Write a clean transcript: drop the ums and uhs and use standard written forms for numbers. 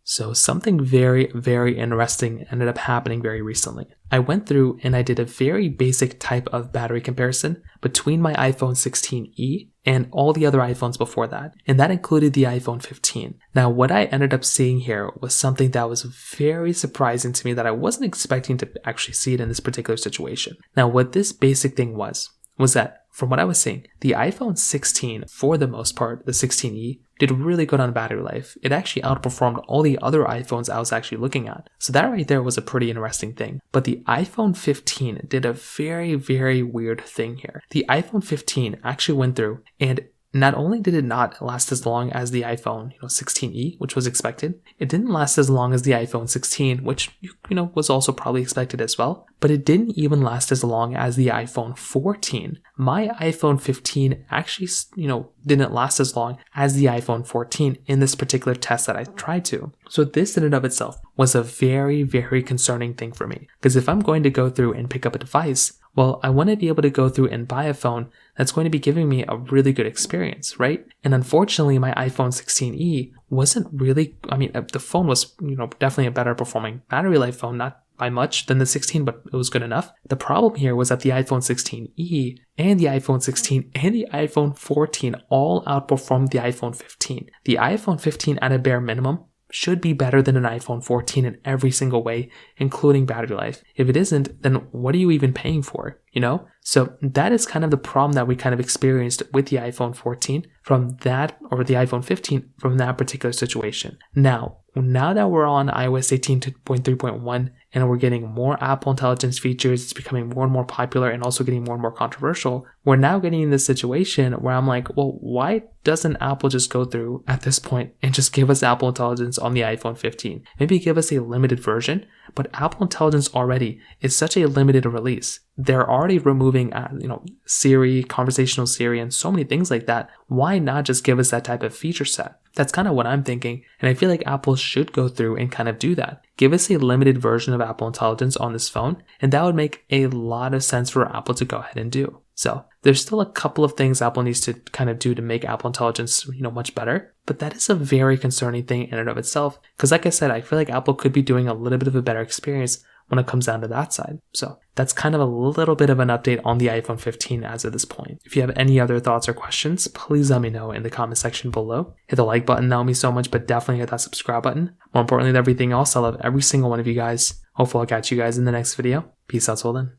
So something very, very interesting ended up happening very recently. I went through and I did a very basic type of battery comparison between my iPhone 16e and all the other iPhones before that, and that included the iPhone 15. Now, what I ended up seeing here was something that was very surprising to me that I wasn't expecting to actually see it in this particular situation. Now, what this basic thing was that, from what I was seeing, the iPhone 16, for the most part, the 16e, did really good on battery life. It actually outperformed all the other iPhones I was actually looking at. So that right there was a pretty interesting thing. But the iPhone 15 did a very, very weird thing here. The iPhone 15 actually went through, and not only did it not last as long as the iPhone 16e, which was expected, it didn't last as long as the iPhone 16, which was also probably expected as well, but it didn't even last as long as the iPhone 14. My iPhone 15 actually, didn't last as long as the iPhone 14 in this particular test that I tried to. So this in and of itself was a very, very concerning thing for me, because if I'm going to go through and pick up a device, well, I want to be able to go through and buy a phone that's going to be giving me a really good experience, right? And unfortunately, my iPhone 16e wasn't really, the phone was, definitely a better performing battery life phone, not by much than the 16, but it was good enough. The problem here was that the iPhone 16e and the iPhone 16 and the iPhone 14 all outperformed the iPhone 15. The iPhone 15 at a bare minimum should be better than an iPhone 14 in every single way, including battery life. If it isn't, then what are you even paying for, So that is kind of the problem that we kind of experienced with the iPhone 14 from that, or the iPhone 15 from that particular situation. Now that we're on iOS 18.3.1 and we're getting more Apple Intelligence features, it's becoming more and more popular and also getting more and more controversial, we're now getting in this situation where I'm like, well, why doesn't Apple just go through at this point and just give us Apple Intelligence on the iPhone 15? Maybe give us a limited version, but Apple Intelligence already is such a limited release. They're already removing, Siri, conversational Siri, and so many things like that. Why not just give us that type of feature set? That's kind of what I'm thinking, and I feel like Apple should go through and kind of do that. Give us a limited version of Apple Intelligence on this phone, and that would make a lot of sense for Apple to go ahead and do. So there's still a couple of things Apple needs to kind of do to make Apple Intelligence, much better, but that is a very concerning thing in and of itself, because like I said, I feel like Apple could be doing a little bit of a better experience when it comes down to that side. So that's kind of a little bit of an update on the iPhone 15 as of this point. If you have any other thoughts or questions, please let me know in the comment section below. Hit the like button, that would mean so much, but definitely hit that subscribe button. More importantly than everything else, I love every single one of you guys. Hopefully I'll catch you guys in the next video. Peace out till then.